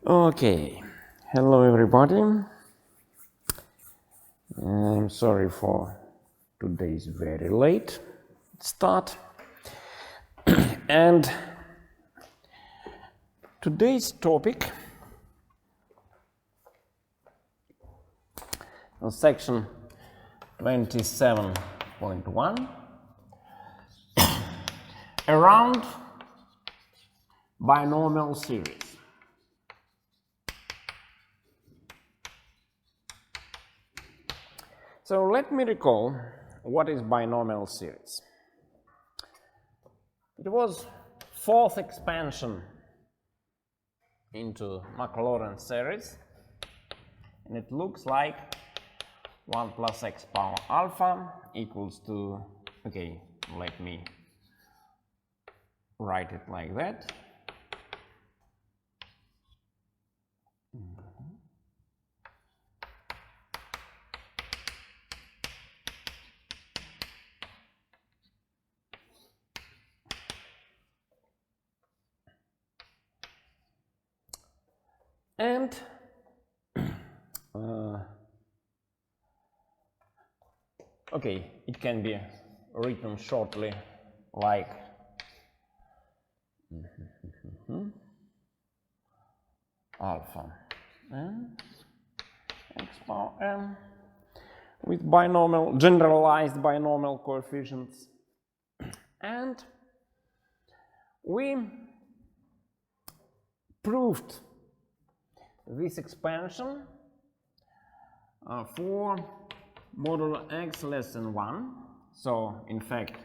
Okay, hello everybody. I'm sorry for today's very late start. And today's topic, section 27.1, around binomial series. So let me recall what is binomial series. It was fourth expansion into Maclaurin series, and it looks like 1 plus x power alpha equals to, okay, let me write it like that. And okay, it can be written shortly like alpha n x power n with binomial, generalized binomial coefficients. And we proved this expansion for modulo x less than 1. So, in fact,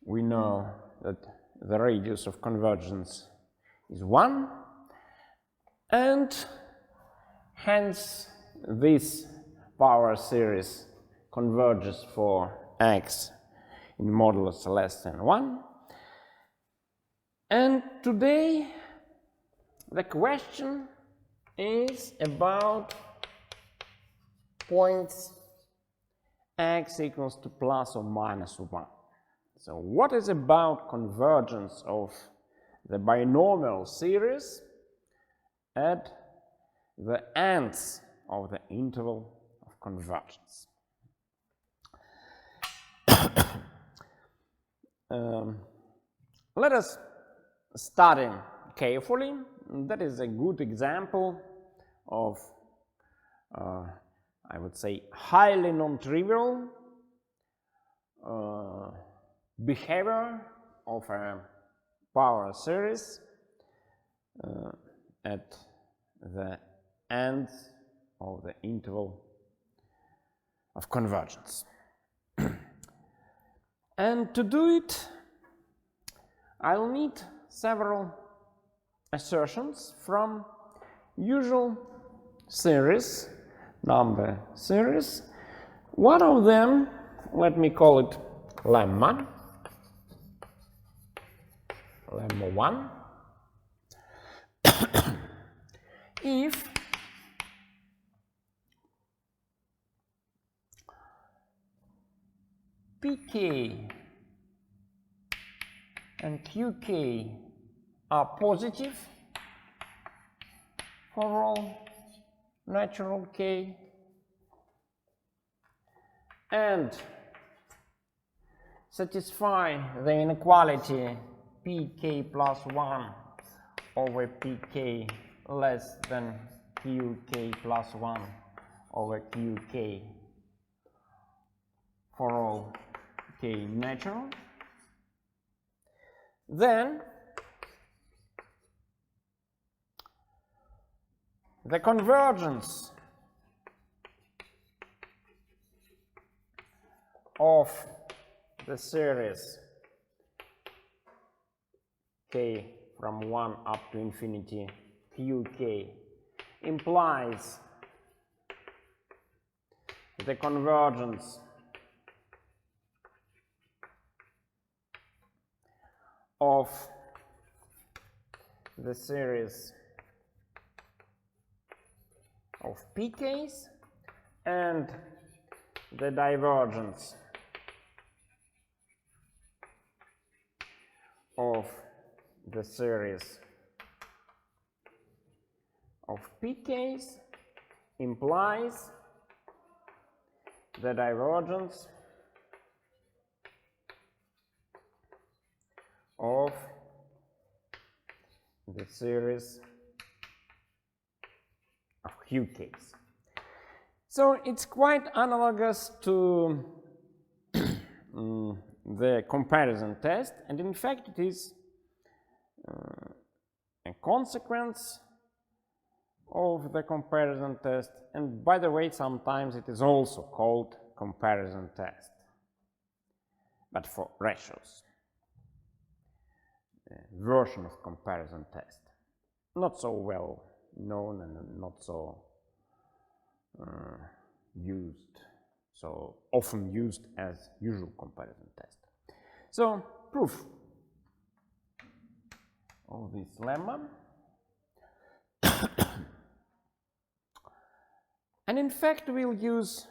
we know that the radius of convergence is 1, and hence this power series converges for x in modulus less than 1. And today the question is about points x equals to plus or minus 1. So what is about convergence of the binomial series at the ends of the interval of convergence? Let us study carefully. That is a good example of, I would say, highly non-trivial behavior of a power series at the end of the interval of convergence. And to do it, I'll need several assertions from usual series, number series. One of them, let me call it Lemma, Lemma 1. If pk and qk are positive for all natural k, and satisfy the inequality pk plus 1 over pk less than qk plus 1 over qk for all k natural, then the convergence of the series k from 1 up to infinity qk implies the convergence of the series of pk's and the divergence of the series of p case implies the divergence of the series of q case. So it's quite analogous to the comparison test, and in fact it is a consequence of the comparison test, and by the way, sometimes it is also called comparison test, but for ratios. Version of comparison test, not so well known and not so often used as usual comparison test. So proof of this lemma, and in fact we'll use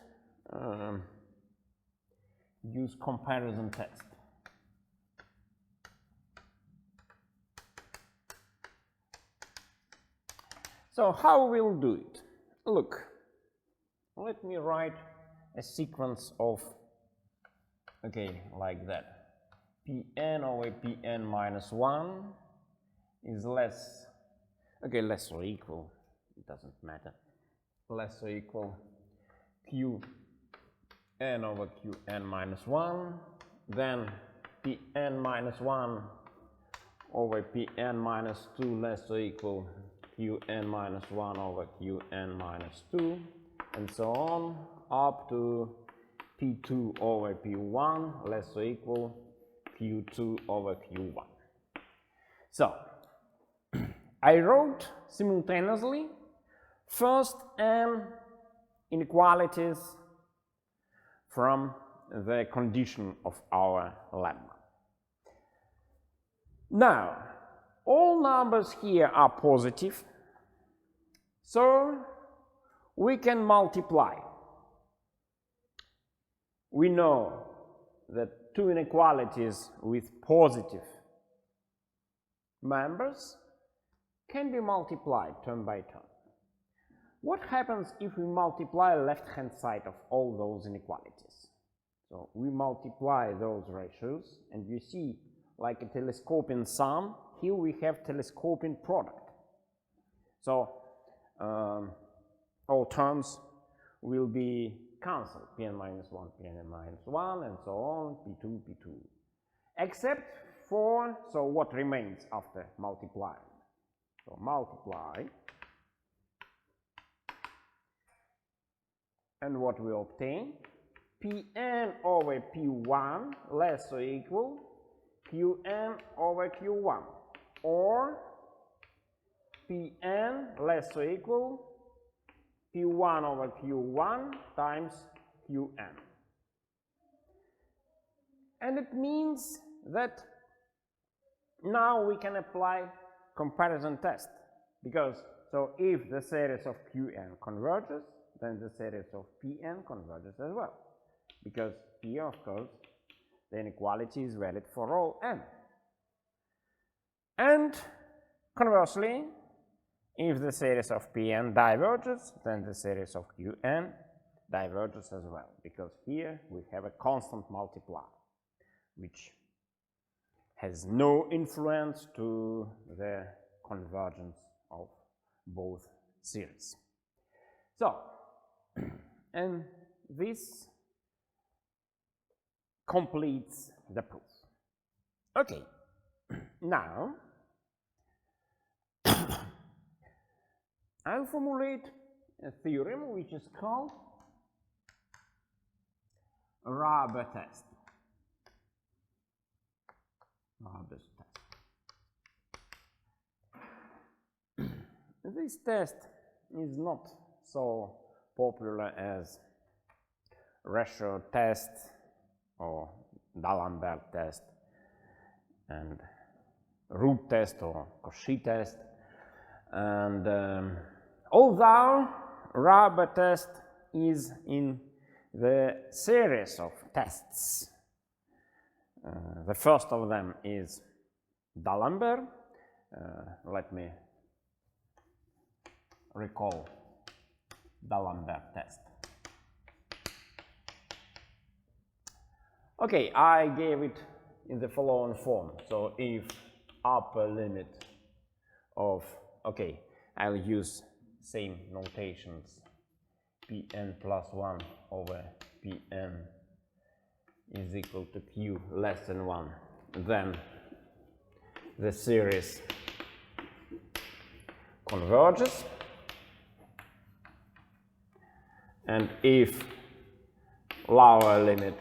comparison test. So how we'll do it? Look, let me write a sequence of, like that. Pn over Pn minus 1 is less or equal, it doesn't matter, less or equal Qn over Qn minus 1, then Pn minus 1 over Pn minus 2 less or equal Qn minus 1 over Qn minus 2, and so on, up to P2 over P1 less or equal Q2 over Q1. So, I wrote simultaneously first n inequalities from the condition of our lemma. Now, all numbers here are positive, so we can multiply. We know that two inequalities with positive members can be multiplied term by term. What happens if we multiply the left-hand side of all those inequalities? So we multiply those ratios, and you see, like a telescoping sum, here we have telescoping product. So all terms will be cancelled, Pn minus 1, Pn minus 1, and so on, P2, P2. Except for, so what remains after multiplying? So multiply, and what we obtain? Pn over P1 less or equal Qn over Q1, or Pn less or equal Q1 over Q1 times Qn. And it means that now we can apply comparison test, because so if the series of Qn converges, then the series of Pn converges as well, because here, of course, the inequality is valid for all n. And conversely, if the series of Pn diverges, then the series of Qn diverges as well, because here we have a constant multiplier, which has no influence to the convergence of both series. So, and this completes the proof. Okay, now I'll formulate a theorem which is called Raabe test. Raabe's test. This test is not so popular as ratio test or D'Alembert test and root test or Cauchy test, and although Raabe test is in the series of tests, the first of them is D'Alembert. Let me recall D'Alembert test. Okay, I gave it in the following form. So if upper limit of, okay, I'll use same notations, Pn plus 1 over Pn is equal to Q less than 1, then the series converges, and if lower limit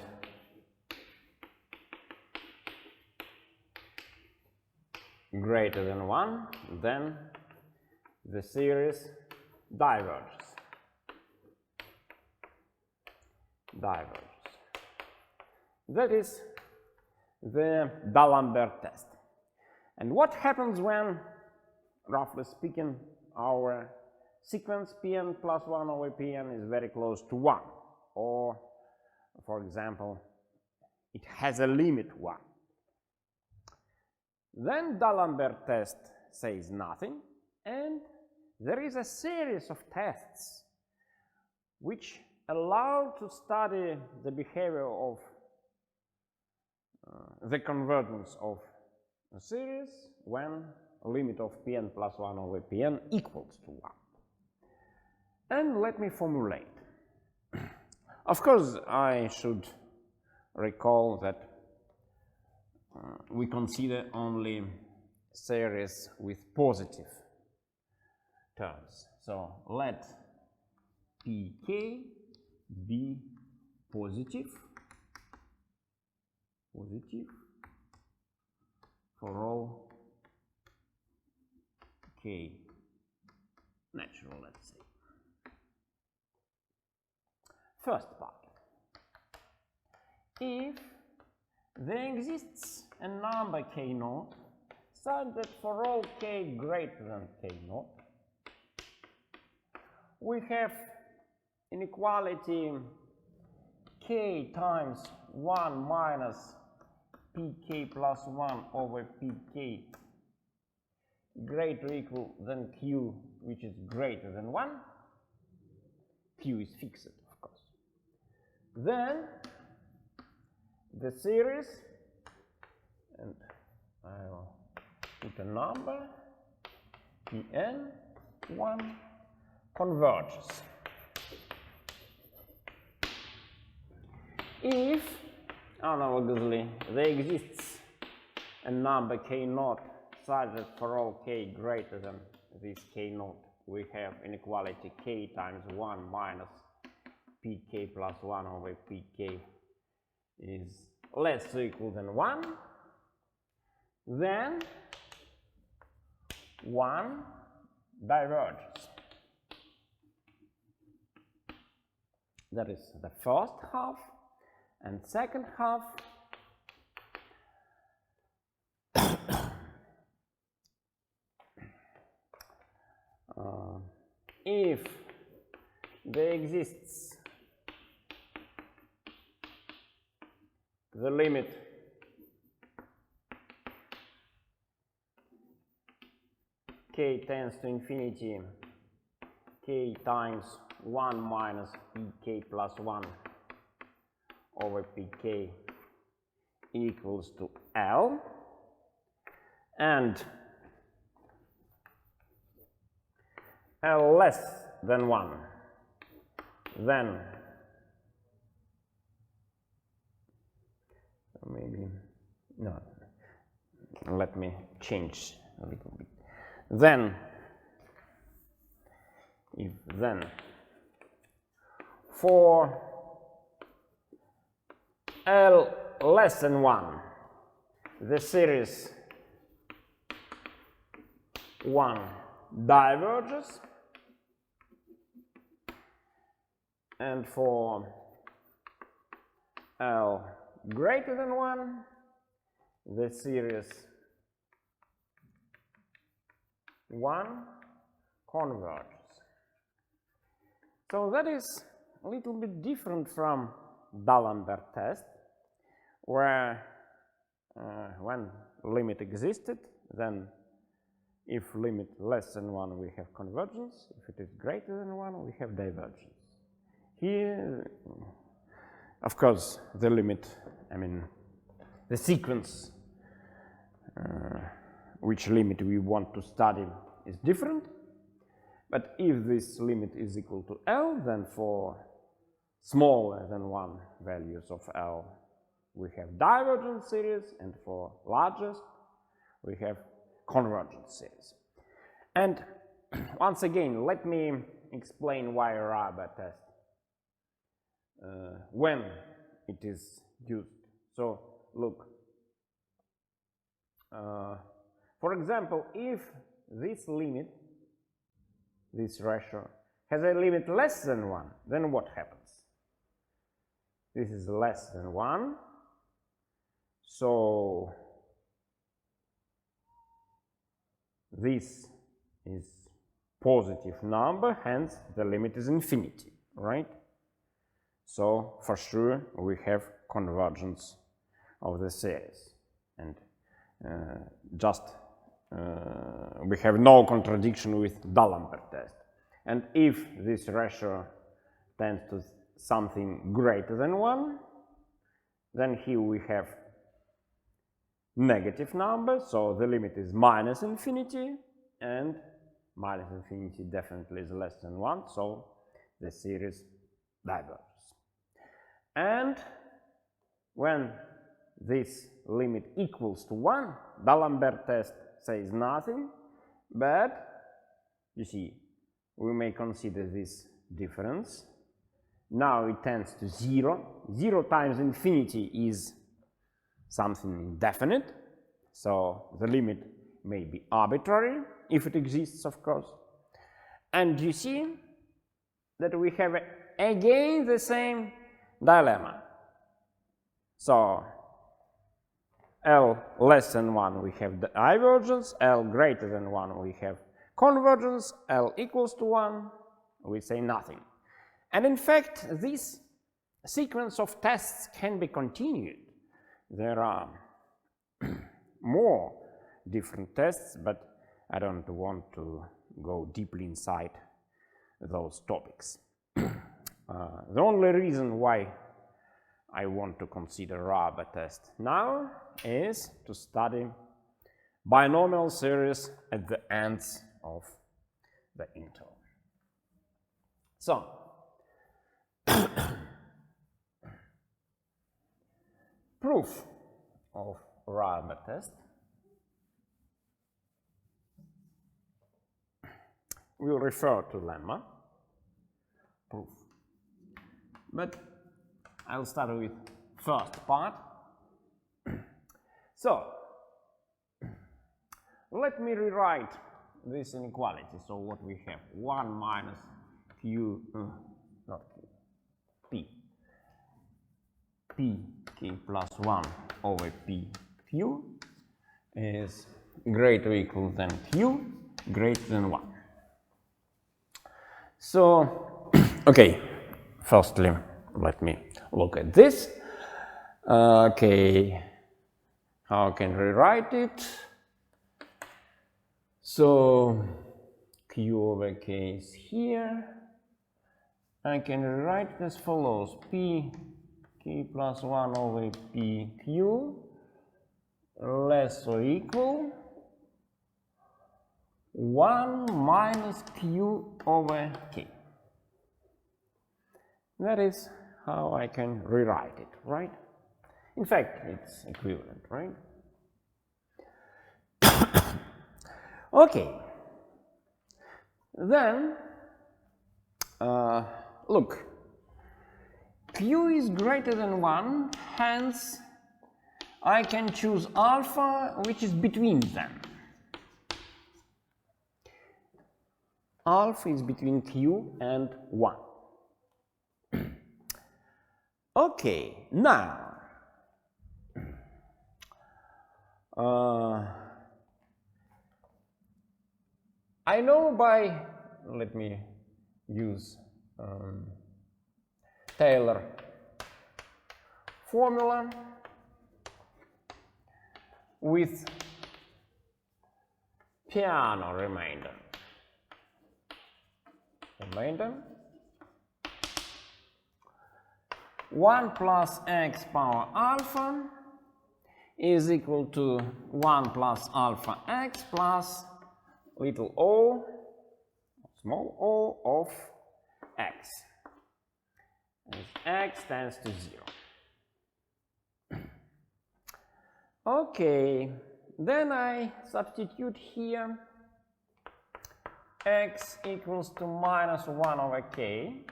greater than 1, then the series diverges. That is the D'Alembert test. And what happens when, roughly speaking, our sequence Pn plus 1 over Pn is very close to 1, or, for example, it has a limit 1. Then D'Alembert test says nothing, and there is a series of tests which allow to study the behavior of the convergence of a series when limit of Pn plus 1 over Pn equals to 1. And let me formulate. Of course, I should recall that we consider only series with positive terms. So let Pk be positive for all k natural, let's say. First part. If there exists a number k naught such that for all k greater than k naught, we have inequality k times 1 minus pk plus 1 over pk greater or equal than q, which is greater than 1. Q is fixed, of course. Then the series, and I will put a number, Pn1 converges. If, analogously, there exists a number k naught such that for all k greater than this k naught, we have inequality k times 1 minus pk plus 1 over pk is less or equal than 1, then 1 diverges. That is the first half. And second half, if there exists the limit k tends to infinity, k times 1 minus pk plus 1 over pk equals to L, and L less than 1, then maybe, no, let me change a little bit. Then, if then for L less than 1, the series 1 diverges, and for L greater than 1, the series 1 converges. So that is a little bit different from D'Alembert test, where when limit existed, then If limit less than 1, we have convergence. If it is greater than 1, we have divergence. Here, of course, the limit, I mean, the sequence, which limit we want to study is different. But if this limit is equal to L, then for smaller than 1 values of L, we have divergence series, and for largest, we have convergence series. And once again, let me explain why Raabe test, when it is used. So look, for example, if this limit, this ratio, has a limit less than 1, then what happens? This is less than 1, so this is positive number, hence the limit is infinity, right? So for sure we have convergence of the series, and we have no contradiction with D'Alembert test. And if this ratio tends to something greater than 1, then here we have negative number, so the limit is minus infinity, and minus infinity definitely is less than 1, so the series diverges. And when this limit equals to 1, D'Alembert test says nothing, but you see, we may consider this difference. Now it tends to 0. 0 times infinity is something indefinite, so the limit may be arbitrary, if it exists, of course. And you see that we have again the same dilemma. So L less than 1 we have divergence, L greater than 1 we have convergence, L equals to 1 we say nothing. And in fact, this sequence of tests can be continued. There are more different tests, but I don't want to go deeply inside those topics. The only reason why I want to consider Raabe test now is to study binomial series at the ends of the interval. So, proof of Raabe test. We'll refer to Lemma proof. But I'll start with first part. So, let me rewrite this inequality. So what we have, 1 minus q, not q, p plus 1 over pq is greater or equal than q, greater than 1. So, okay, firstly, let me look at this. Okay, how can I rewrite it? So, q over k is here. I can rewrite it as follows: p plus 1 over pq less or equal 1 minus q over k. That is how I can rewrite it, right? In fact, it's equivalent, right? Okay. Then, look, q is greater than 1, hence I can choose alpha, which is between them. Alpha is between q and 1. Okay, now, I know by, let me use Taylor formula with piano remainder. Remainder 1 plus x power alpha is equal to 1 plus alpha x plus little o, small o of x, as x tends to 0. Okay, then I substitute here x equals to minus 1 over k,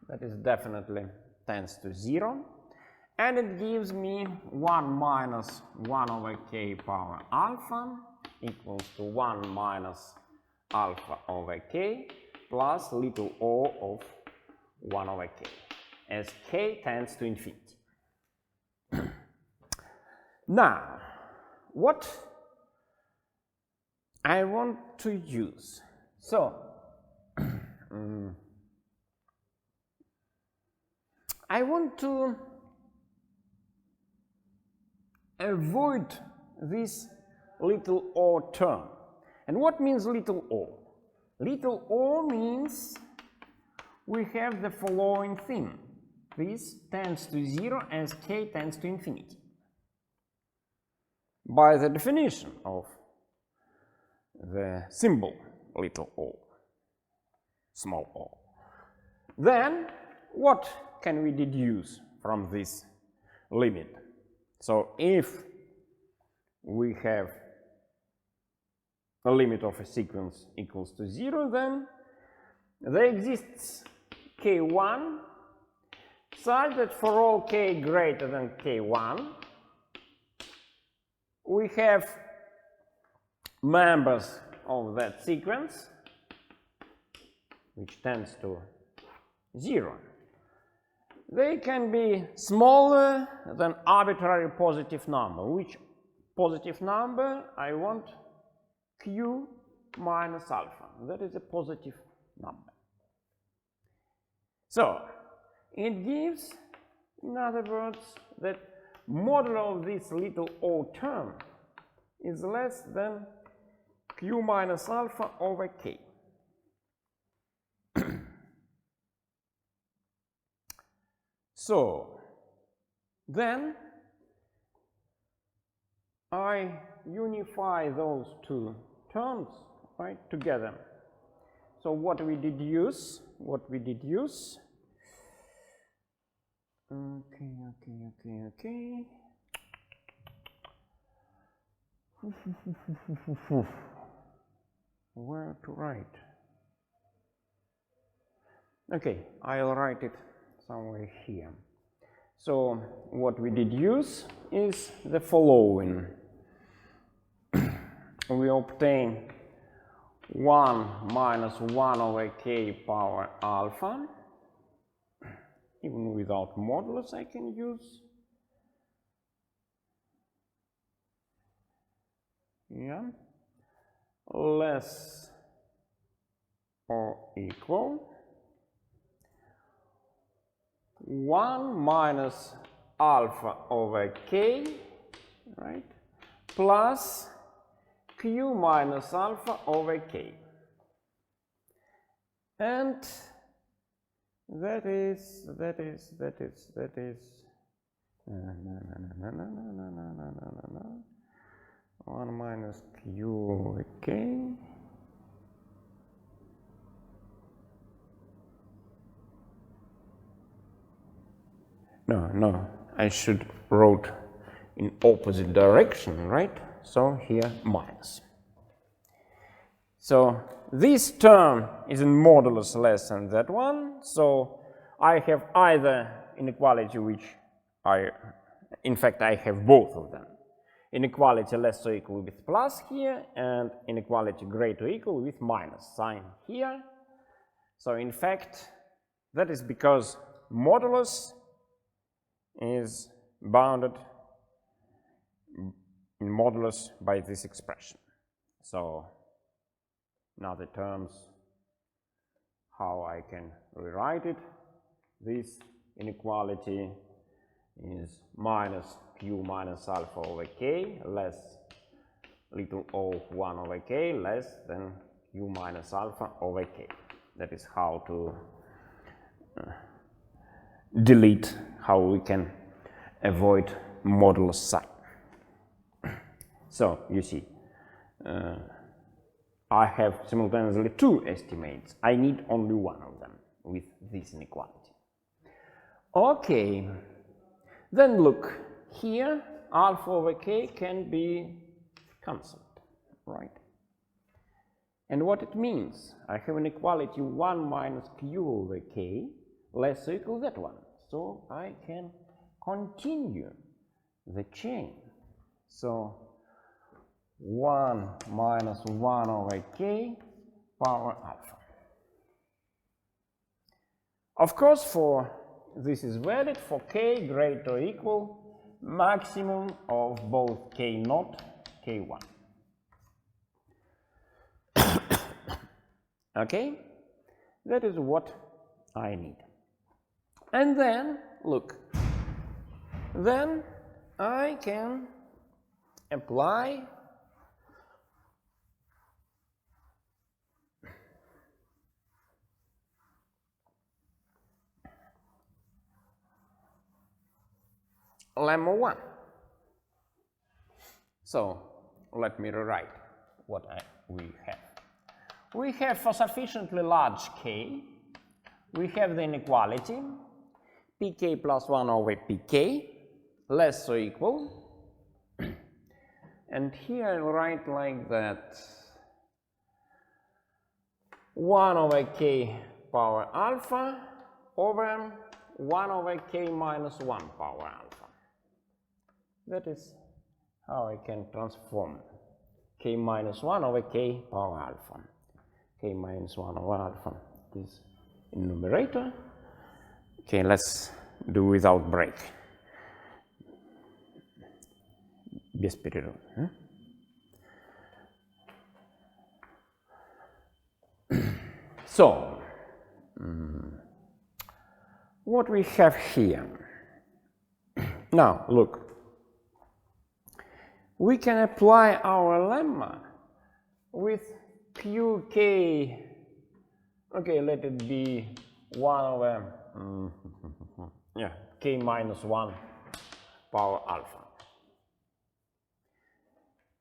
that is definitely tends to 0, and it gives me 1 minus 1 over k power alpha equals to 1 minus alpha over k plus little o of 1 over k, as k tends to infinity. Now, what I want to use, so I want to avoid this little o term. And what means little o? Little o means we have the following thing. This tends to 0 as k tends to infinity. By the definition of the symbol little o, small o. Then what can we deduce from this limit? So if we have a limit of a sequence equals to 0, then there exists k1 such that for all k greater than k1 we have members of that sequence which tends to 0. They can be smaller than arbitrary positive number. Which positive number? I want q minus alpha. That is a positive number. So it gives, in other words, that modulo of this little o term is less than q minus alpha over k. So then I unify those two terms right together. So what we deduce, okay. Where to write? Okay, I'll write it somewhere here. So what we deduce is the following. We obtain 1 minus 1 over k power alpha. Even without modulus I can use. Yeah. Less or equal 1 minus alpha over k, right, plus q minus alpha over k. And that is 1 minus q over k. No, I should wrote in opposite direction, right? So here minus. So this term is in modulus less than that one. So I have either inequality which in fact I have both of them. Inequality less or equal with plus here, and inequality greater or equal with minus sign here. So in fact that is because modulus is bounded in modulus by this expression. So now the terms, how I can rewrite it, this inequality is minus q minus alpha over k less little o 1 over k less than u minus alpha over k. That is how to delete, how we can avoid modulus sign. So you see, I have simultaneously two estimates. I need only one of them with this inequality. Okay, then look, here alpha over k can be constant, right? And what it means, I have an equality 1 minus q over k less or equal that one. So I can continue the chain. So 1 minus 1 over k power alpha. Of course, for this is valid for k greater or equal maximum of both k naught, k1. Okay, that is what I need. And then, look, then I can apply Lemma 1. So let me rewrite what we have. We have for sufficiently large k, we have the inequality pk plus 1 over pk less or equal, and here I'll write like that 1 over k power alpha over 1 over k minus 1 power alpha. That is how I can transform k minus 1 over k power alpha. K minus 1 over alpha is in numerator. Okay, let's do without break. Без перерыва. So, what we have here. Now, look. We can apply our lemma with qk, okay, let it be 1 over k minus 1 power alpha.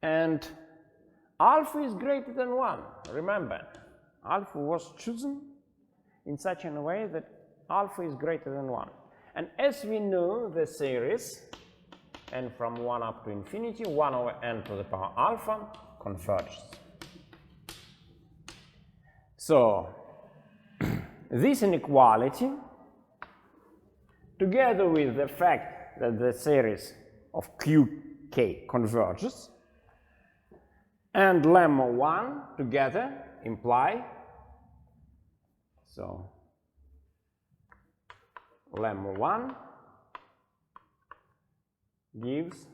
And alpha is greater than 1. Remember, alpha was chosen in such a way that alpha is greater than 1. And as we know the series, n from 1 up to infinity, 1 over n to the power alpha converges. So, this inequality, together with the fact that the series of qk converges, and lemma 1 together imply, so lemma 1 gives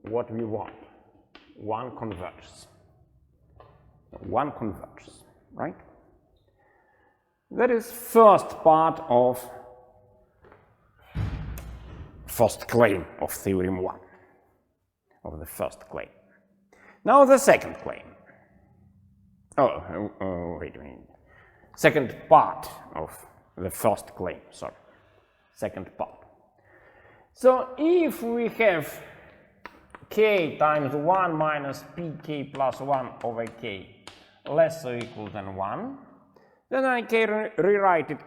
what we want. 1 converges. 1 converges, right? That is first part of first claim of theorem 1, of the first claim. Now the second claim. Wait a minute. Second part of the first claim, sorry. Second part. So if we have k times 1 minus pk plus 1 over k less or equal than 1, then I can rewrite it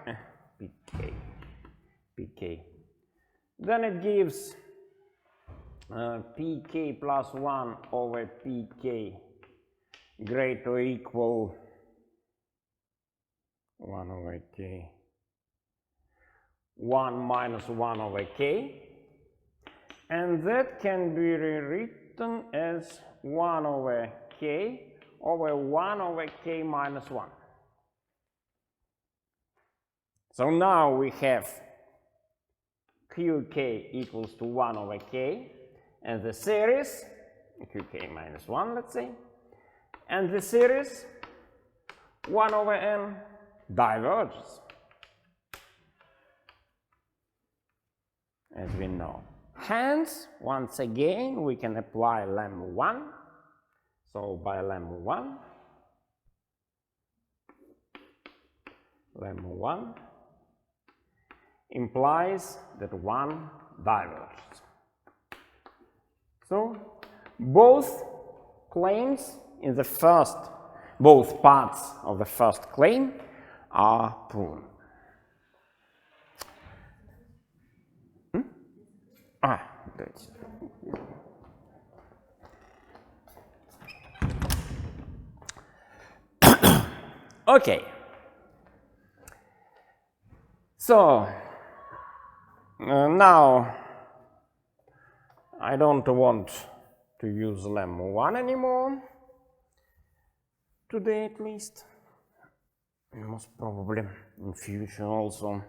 pk. Then it gives pk plus 1 over pk greater or equal 1 over k 1 minus 1 over k, and that can be rewritten as 1 over k over 1 over k minus 1. So now we have qk equals to 1 over k, and the series, qk minus 1, let's say, and the series 1 over n diverges, as we know. Hence, once again, we can apply Lemma 1. So by Lemma 1 implies that 1 diverges. So both claims in the first, both parts of the first claim are proven. That's okay. So now I don't want to use Lemma 1 anymore, today at least, most probably in future also.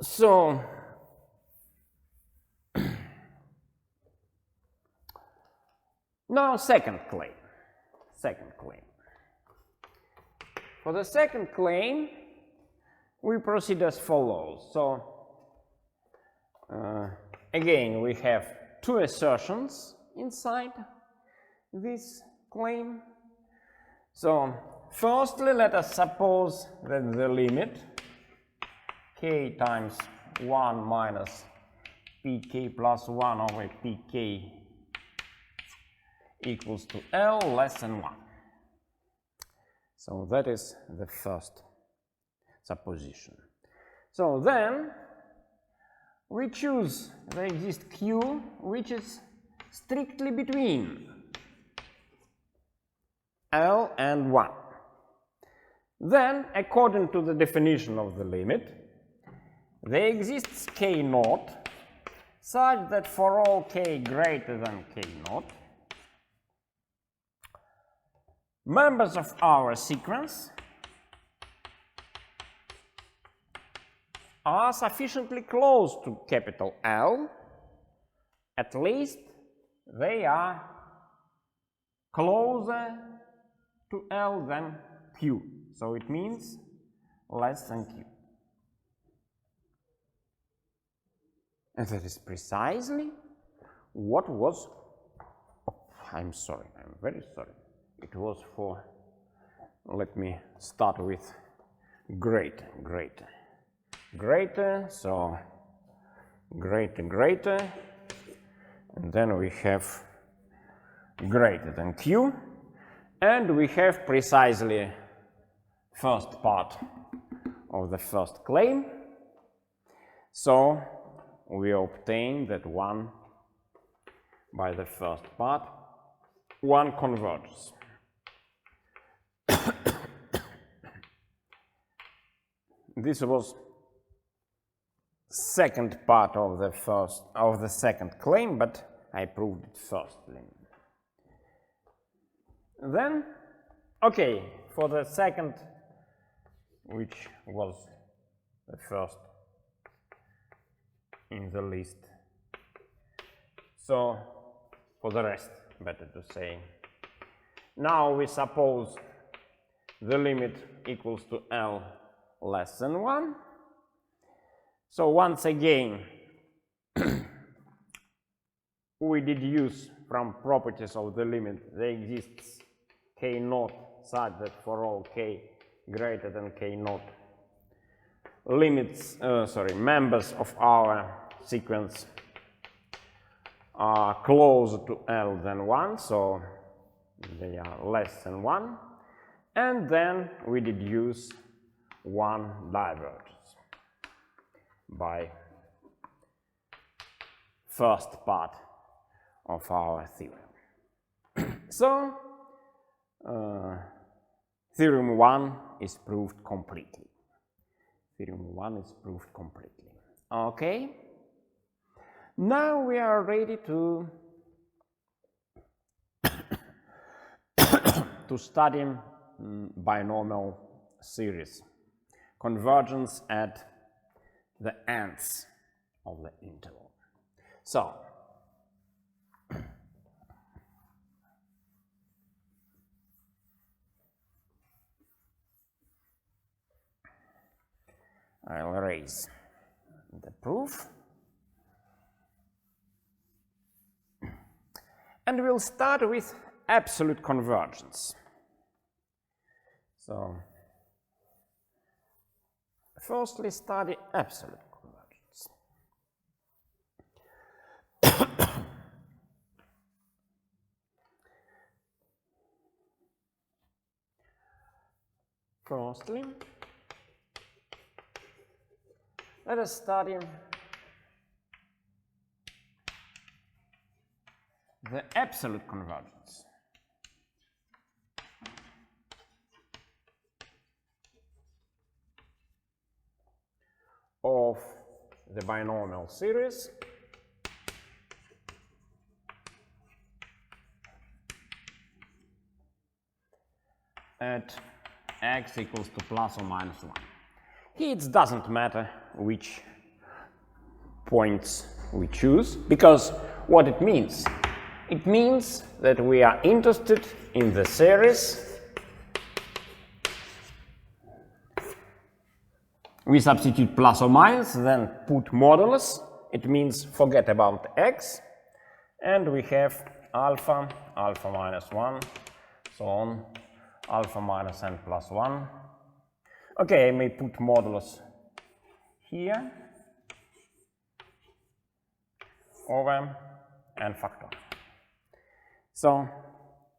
So now second claim. For the second claim, we proceed as follows. So again, we have two assertions inside this claim. So firstly, let us suppose that the limit k times 1 minus pk plus 1 over pk equals to L less than 1. So that is the first supposition. So then we choose the exist Q which is strictly between L and 1. Then, according to the definition of the limit, there exists k naught such that for all k greater than k naught, members of our sequence are sufficiently close to capital L, at least they are closer to L than Q. So it means less than Q. And that is precisely what was, I'm sorry, I'm very sorry. It was for, let me start with greater, so greater, and then we have greater than Q, and we have precisely first part of the first claim. So we obtain that one by the first part, one converges. This was second part of the second claim, but I proved it firstly. Then, okay, for the second, which was the first in the list. So, for the rest, better to say. Now we suppose the limit equals to L less than 1. So once again, we deduce from properties of the limit there exists k naught such that for all k greater than k naught, members of our sequence are closer to L than 1, so they are less than 1, and then we deduce one diverges by first part of our theorem. So theorem 1 is proved completely. Theorem 1 is proved completely. Okay. Now we are ready to study binomial series, convergence at the ends of the interval. So I'll erase the proof. And we'll start with absolute convergence. So, firstly, study absolute convergence. Firstly, let us study the absolute convergence of the binomial series at x equals to plus or minus 1. Here it doesn't matter which points we choose, because what it means that we are interested in the series. We substitute plus or minus, then put modulus. It means forget about x, and we have alpha, alpha minus 1, so on, alpha minus n plus 1. Okay, I may put modulus here over n factorial. So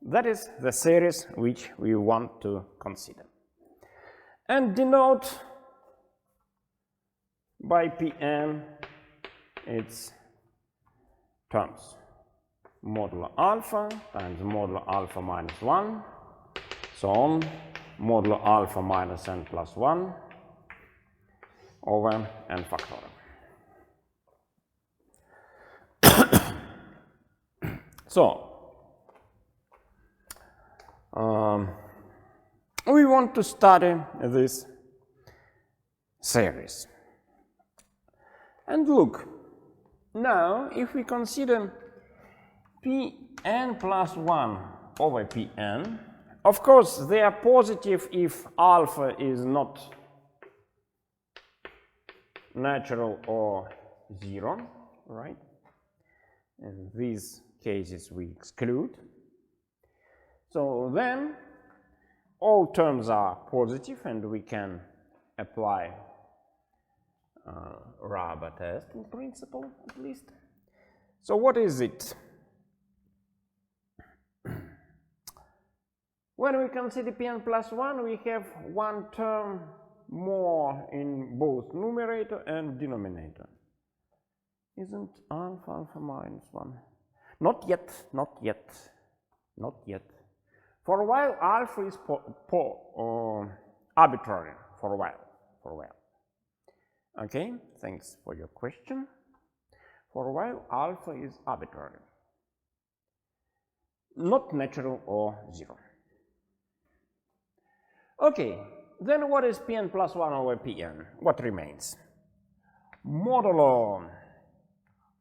that is the series which we want to consider. And denote by Pn its terms. Modulo alpha times modulo alpha minus 1, so on, modulo alpha minus n plus 1 over n factorial. So, we want to study this series. And look, now if we consider Pn plus 1 over Pn, of course they are positive if alpha is not natural or 0, right? In these cases we exclude. So then all terms are positive and we can apply Raabe test in principle, at least. So what is it? When we consider Pn plus 1, we have one term more in both numerator and denominator. Isn't alpha, alpha minus 1? Not yet, not yet, not yet. For a while, alpha is arbitrary, for a while. Okay, thanks for your question. For a while, alpha is arbitrary, not natural or 0. Okay, then what is Pn plus 1 over Pn? What remains? Modulo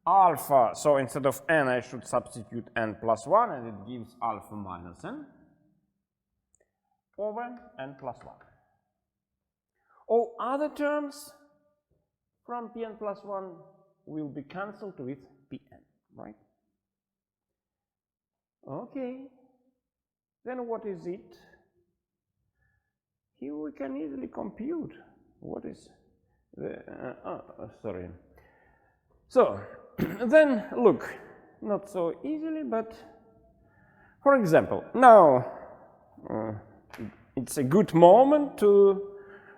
alpha, so instead of n I should substitute n plus 1 and it gives alpha minus n over n plus 1. All other terms from Pn plus 1 will be cancelled with Pn, right? Okay, then what is it? Here we can easily compute what is the, sorry. So, then look, not so easily, but for example, now it's a good moment to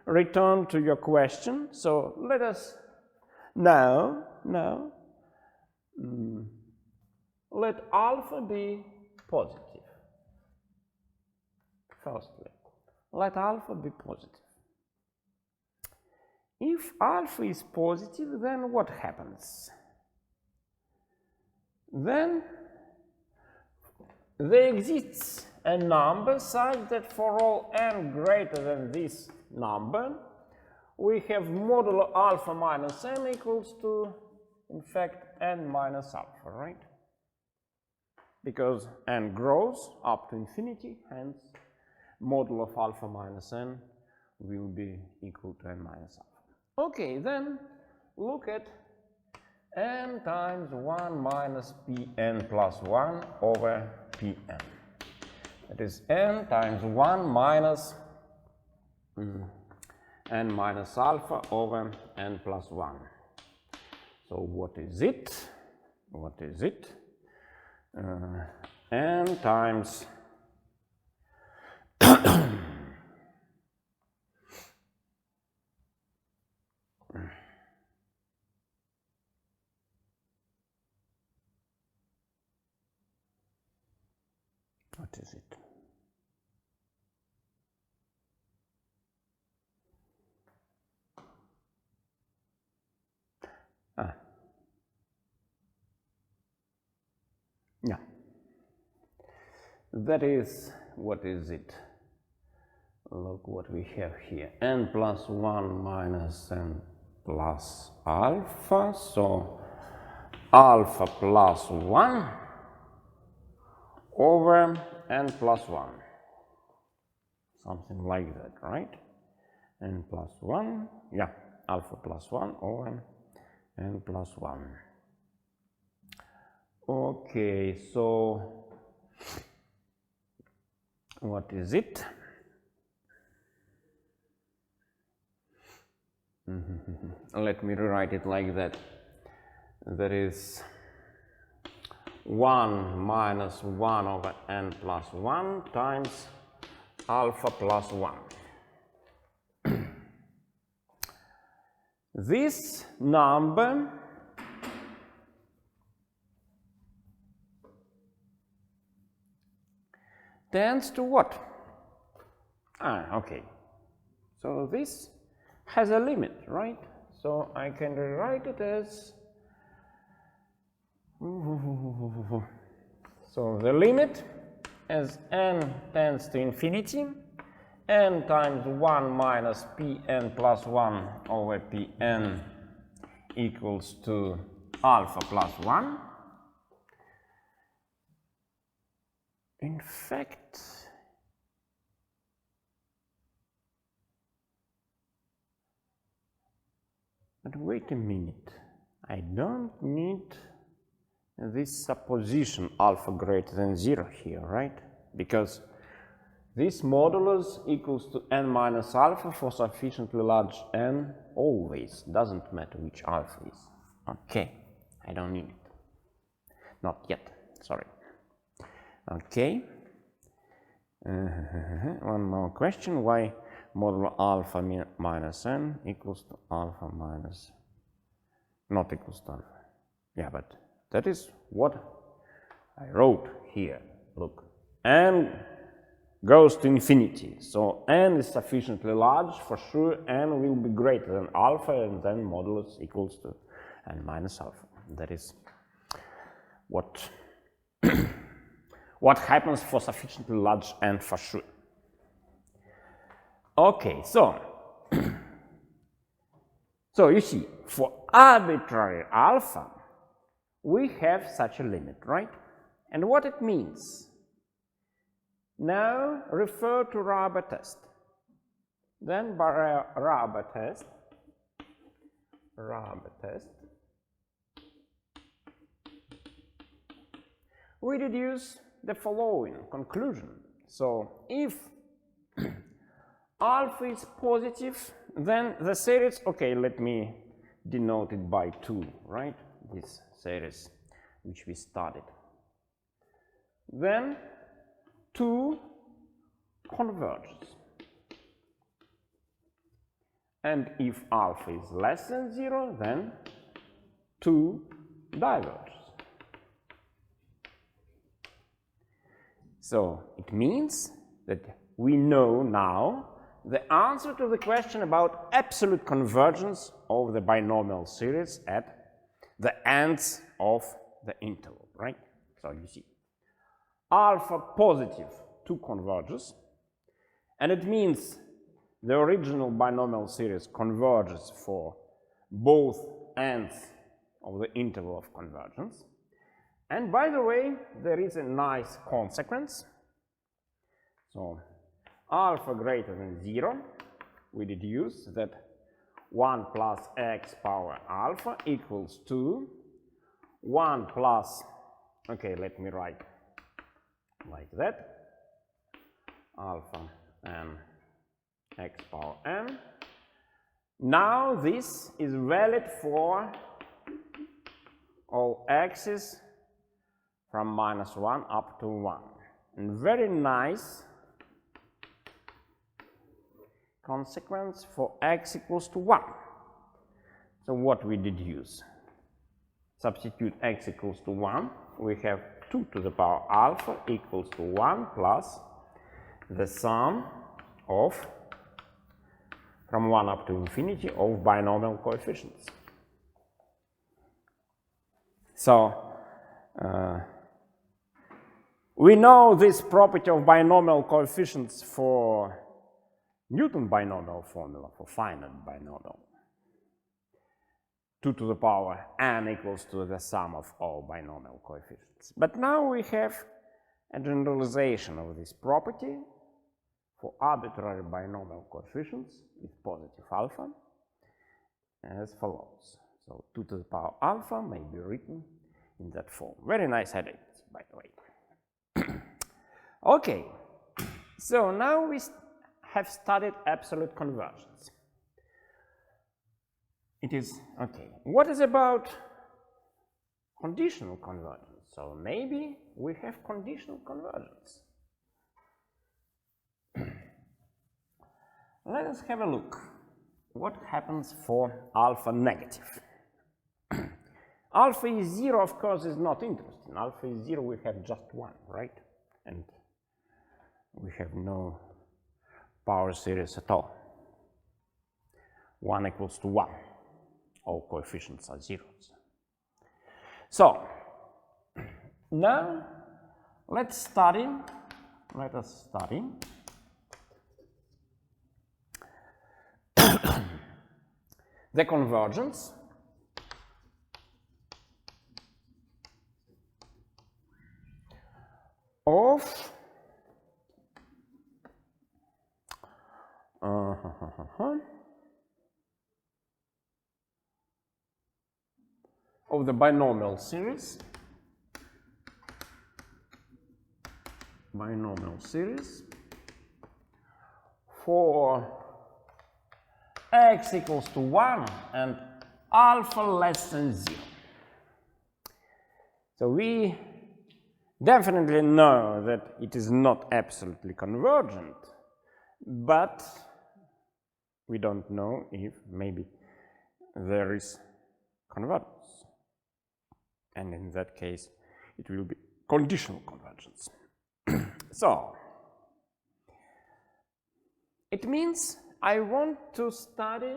return to your question. So let us now let alpha be positive. Firstly, let alpha be positive. If alpha is positive, then what happens? Then there exists a number such that for all n greater than this number, we have modulo alpha minus n equals to, in fact, n minus alpha, right? Because n grows up to infinity, hence modulo of alpha minus n will be equal to n minus alpha. Okay, then look at n times 1 minus Pn plus 1 over Pn. That is n times 1 minus n minus alpha over n plus 1. So what is it? What is it? N times what is it? Yeah. That is, what is it? Look what we have here. N plus 1 minus n plus alpha. So alpha plus 1 over n plus 1. Something like that, right? N plus 1. Yeah, alpha plus 1 over n plus 1. Okay, so what is it? Let me rewrite it like that. That is 1 minus 1 over n plus 1 times alpha plus 1. This number tends to what? Okay. So this has a limit, right? So I can rewrite it as so the limit as n tends to infinity, n times 1 minus Pn plus 1 over Pn equals to alpha plus 1. In fact, but wait a minute, I don't need this supposition alpha greater than 0 here, right? Because this modulus equals to n minus alpha for sufficiently large n always, doesn't matter which alpha is. Okay, I don't need it. Not yet, sorry. Okay. One more question. Why modulo alpha minus n equals to alpha minus, not equals to alpha? Yeah, but that is what I wrote here. Look, n goes to infinity. So n is sufficiently large, for sure n will be greater than alpha, and then modulus equals to n minus alpha. That is what what happens for sufficiently large n for sure. Okay, so so you see, for arbitrary alpha, we have such a limit, right? And what it means? Now refer to Raabe test. Then by Raabe test, we deduce the following conclusion. So if alpha is positive, then the series, okay, let me denote it by 2, right? This series which we studied. Then 2 converges. And if alpha is less than 0, then 2 diverges. So it means that we know now the answer to the question about absolute convergence of the binomial series at the ends of the interval, right? So you see, alpha positive 2 converges, and it means the original binomial series converges for both ends of the interval of convergence. And by the way, there is a nice consequence. So alpha greater than 0, we deduce that 1 plus x power alpha equals to 1 plus, okay, let me write like that, alpha n x power n. Now this is valid for all x's from -1 up to 1. And very nice consequence for x equals to 1. So what we deduce? Substitute x equals to 1, we have 2 to the power alpha equals to 1 plus the sum of, from 1 up to infinity, of binomial coefficients. So, we know this property of binomial coefficients for Newton binomial formula, for finite binomial. 2 to the power n equals to the sum of all binomial coefficients. But now we have a generalization of this property for arbitrary binomial coefficients with positive alpha as follows. So 2 to the power alpha may be written in that form. Very nice identity, by the way. Okay, so now we have studied absolute convergence. It is, okay, what is about conditional convergence? So maybe we have conditional convergence. Let us have a look. What happens for alpha negative? Alpha is 0, of course, is not interesting. Alpha is 0, we have just 1, right? And we have no power series at all. 1 equals to 1. All coefficients are zeros. So, now let us study the convergence of the binomial series for x equals to 1 and alpha less than 0. So we definitely know that it is not absolutely convergent, but we don't know if maybe there is convergence. And in that case, it will be conditional convergence. So, it means I want to study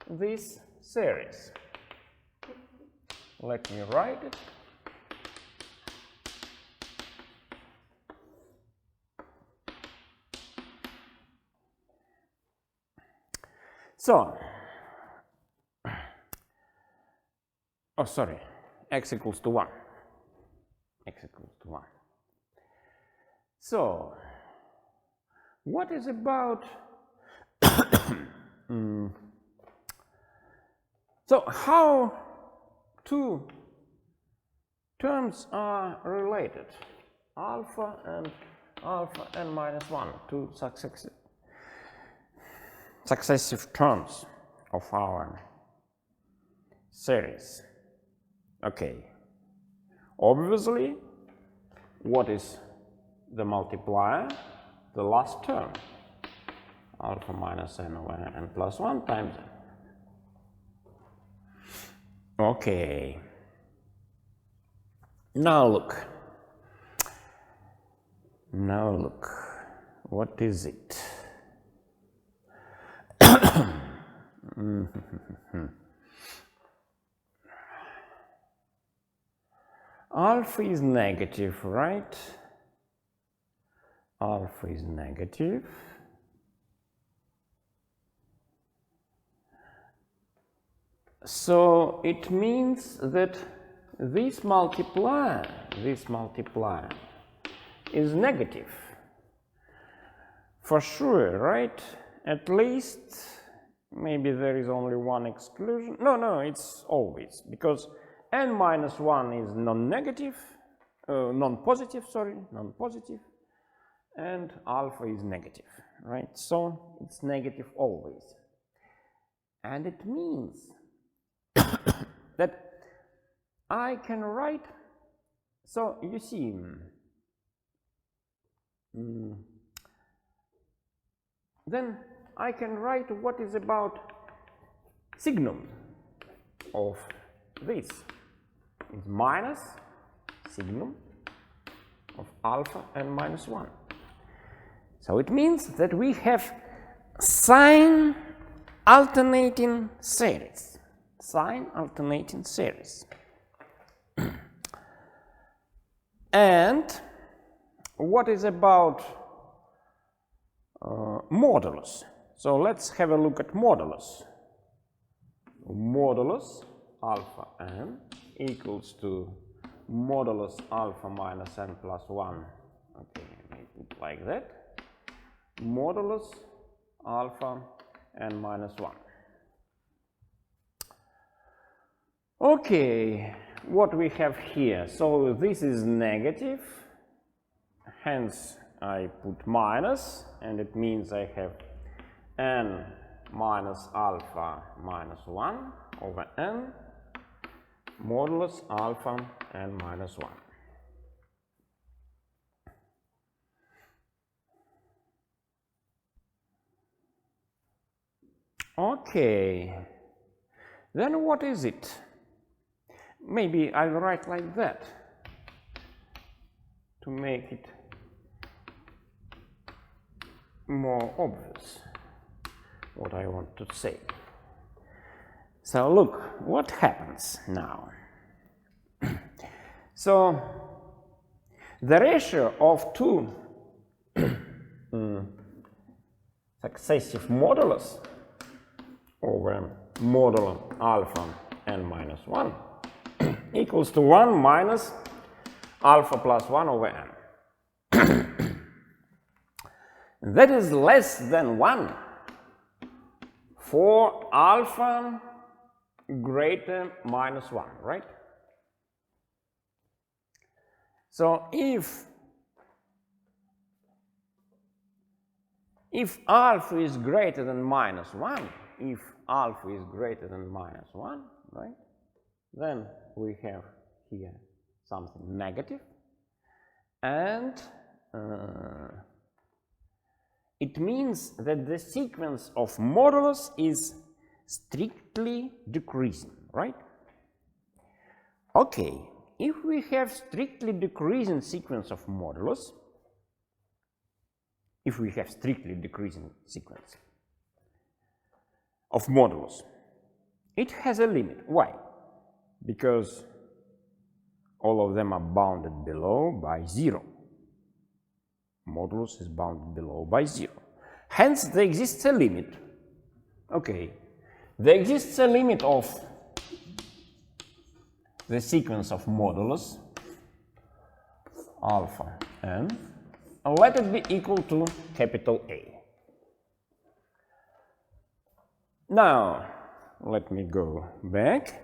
this series. Let me write it. So, oh, sorry, x equals to 1. X equals to 1. So, what is about so how two terms are related? Alpha and alpha n minus 1, two successive terms of our series. Okay, obviously, what is the multiplier? The last term, alpha minus n over n plus 1 times n. Okay, now look, what is it? Alpha is negative, right? Alpha is negative. So it means that this multiplier is negative. For sure, right? At least maybe there is only one exclusion. No, it's always, because n minus 1 is non-negative, non-positive, and alpha is negative, right? So it's negative always. And it means that I can write, so you see, then I can write what is about signum of this. It's minus signum of alpha n minus 1. So it means that we have sign alternating series. Sign alternating series. And what is about modulus? So let's have a look at modulus. Modulus alpha n equals to modulus alpha minus n plus 1. Okay, make it like that. Modulus alpha n minus 1. Okay, what we have here? So this is negative, hence I put minus, and it means I have n minus alpha minus 1 over n modulus alpha n minus 1. Okay, then what is it? Maybe I'll write like that to make it more obvious what I want to say. So look, what happens now? So the ratio of two successive modulus over modulo alpha n minus 1 equals to 1 minus alpha plus 1 over n. That is less than 1 for alpha greater minus 1, right? So if alpha is greater than minus 1, right, then we have here something negative, and it means that the sequence of modulus is strictly decreasing, right? Okay, if we have strictly decreasing sequence of modulus, it has a limit. Why? Because all of them are bounded below by 0. Modulus is bounded below by 0. Hence, there exists a limit. Okay, there exists a limit of the sequence of modulus alpha n, and let it be equal to capital A. Now, let me go back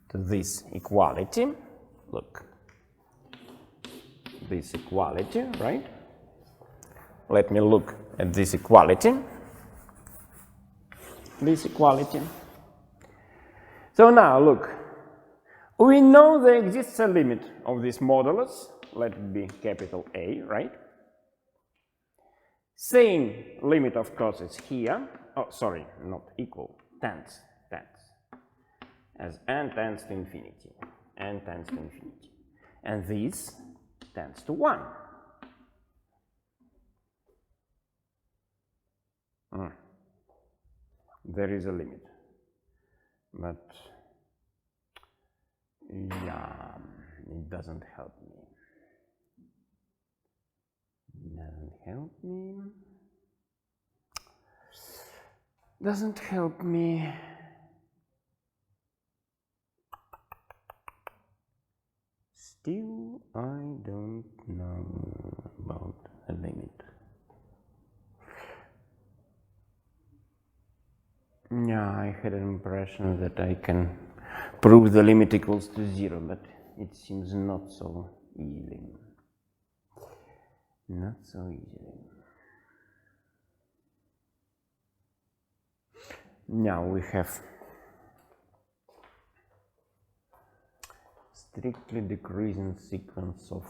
to this equality. Look, this equality, right? Let me look at this equality. So now look, we know there exists a limit of this modulus, let it be capital A, right? Same limit, of course, is here. Oh, sorry, not equal, tends, as n tends to infinity, and this tends to 1. There is a limit, but yeah, it doesn't help me. Doesn't help me. Still, I don't know about a limit. Yeah, I had an impression that I can prove the limit equals to 0, but it seems not so easy. Not so easy. Now we have strictly decreasing sequence of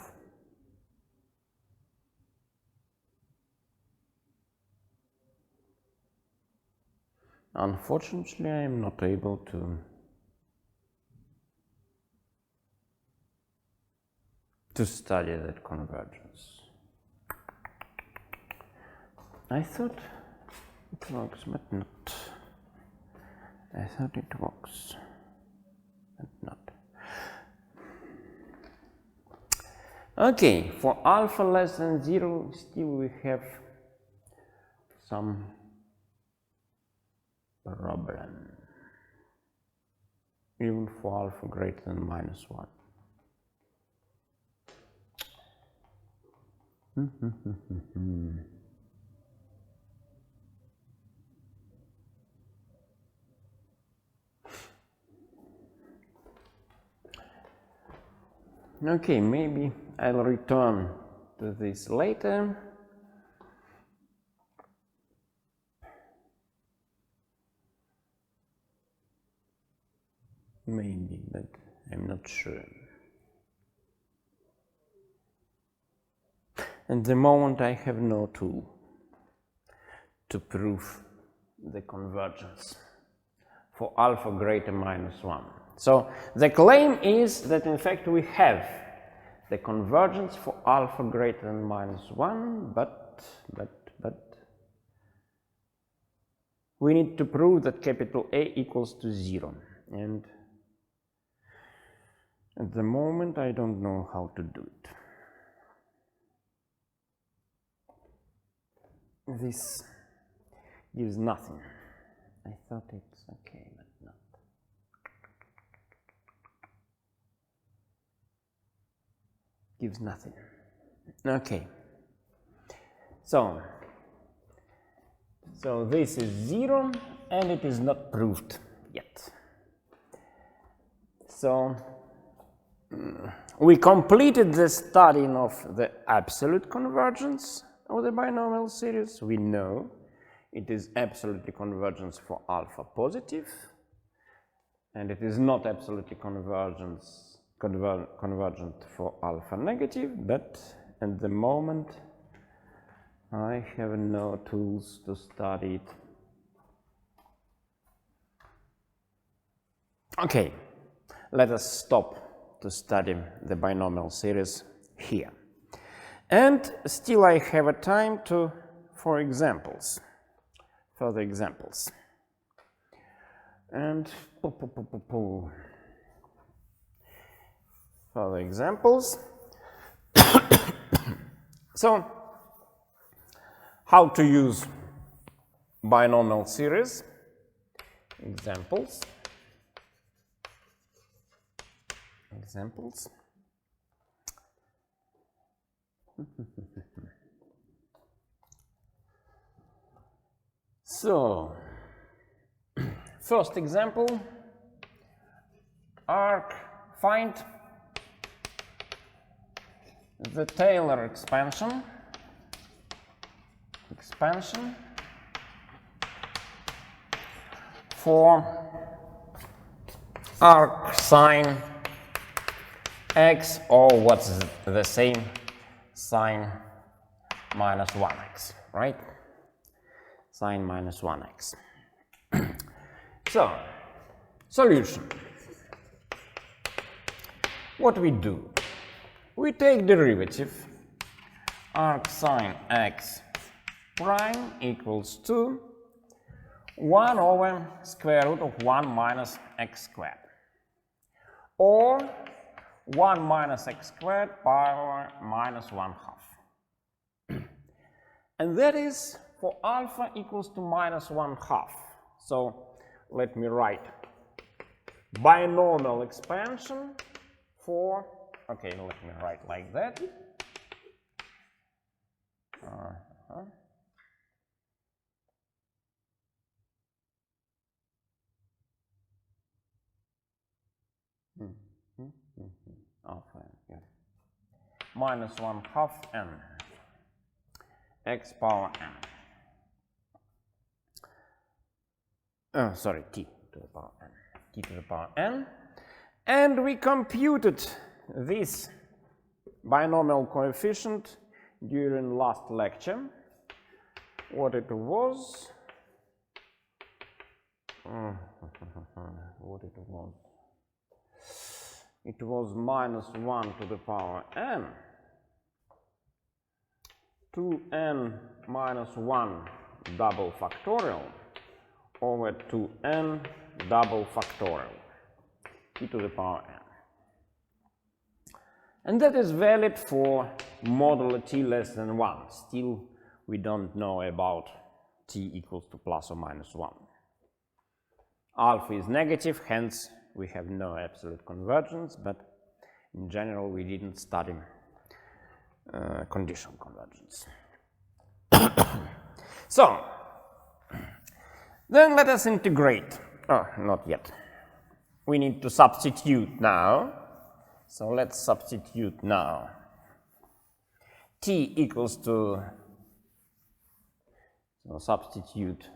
unfortunately I am not able to study that convergence. I thought it works, but not. I thought it works, but not. Okay, for alpha less than 0, still we have some problem. Even for alpha greater than -1. Okay, maybe I'll return to this later. Maybe, but I'm not sure. At the moment I have no tool to prove the convergence for alpha greater -1. So the claim is that in fact we have the convergence for alpha greater than -1, but we need to prove that capital A equals to 0, and at the moment I don't know how to do it. This gives nothing. I thought it's okay, but not. Gives nothing. Okay. So this is 0 and it is not proved yet. So we completed the studying of the absolute convergence of the binomial series. We know it is absolutely convergent for alpha positive, and it is not absolutely convergent for alpha negative, but at the moment I have no tools to study it. Okay, let us stop to study the binomial series here. And still I have a time for examples, further examples. And further examples. So, how to use binomial series? Examples. So, first example, find the Taylor expansion for arc sine x, or what's the same, sine minus 1x, right? Sine minus 1x. So, solution. What we do? We take derivative arc sine x prime equals to 1 over square root of 1 minus x squared, or 1 minus x squared power minus 1/2. And that is for alpha equals to minus 1/2. So let me write binomial expansion for, okay, let me write like that. of yeah. minus 1/2 n x power n. Sorry, t to the power n. T to the power n. And we computed this binomial coefficient during last lecture. What it was? What it was? It was minus 1 to the power n, 2n minus 1 double factorial over 2n double factorial e to the power n. And that is valid for modulo t less than 1. Still, we don't know about t equals to plus or minus 1. Alpha is negative, hence we have no absolute convergence, but in general we didn't study conditional convergence. So, then let us integrate. Oh, not yet. We need to substitute now. So let's substitute now. T equals to, so substitute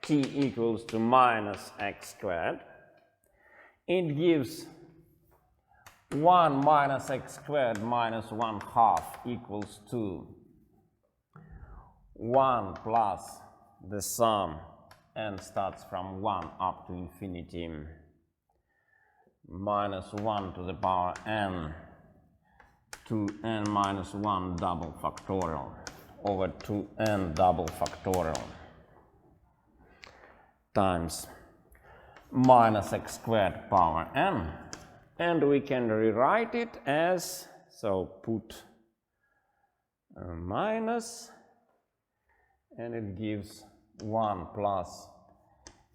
t equals to minus x squared. It gives 1 minus x squared minus 1/2 equals to 1 plus the sum, n starts from 1 up to infinity, minus 1 to the power n, 2n minus 1 double factorial over 2n double factorial times minus x squared power n. And we can rewrite it as, so put minus, and it gives 1 plus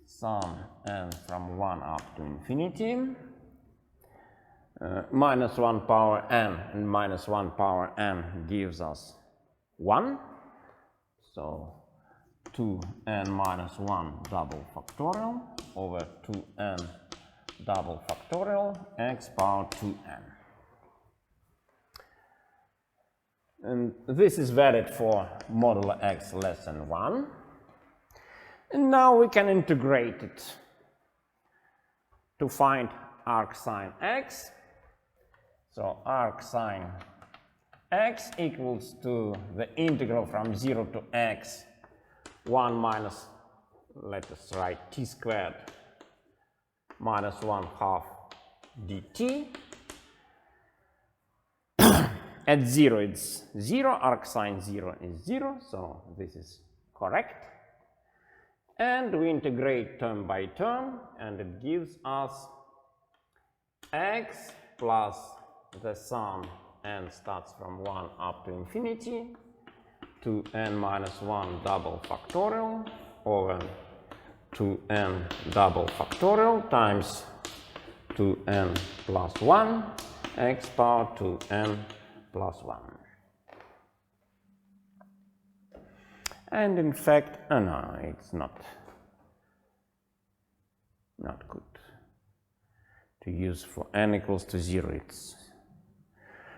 sum n from 1 up to infinity, minus 1 power n, and minus 1 power n gives us 1, so 2n minus 1 double factorial over 2n double factorial x power 2n. And this is valid for modulo x less than 1. And now we can integrate it to find arcsine x. So arcsine x equals to the integral from 0 to x 1 minus, let us write t squared minus 1/2 dt. At 0 it's 0, arcsine 0 is 0, so this is correct. And we integrate term by term, and it gives us x plus the sum n starts from 1 up to infinity, 2n minus 1 double factorial over 2n double factorial times 2n plus 1 x power 2n plus 1. And in fact, no, it's not good to use for n equals to 0. It's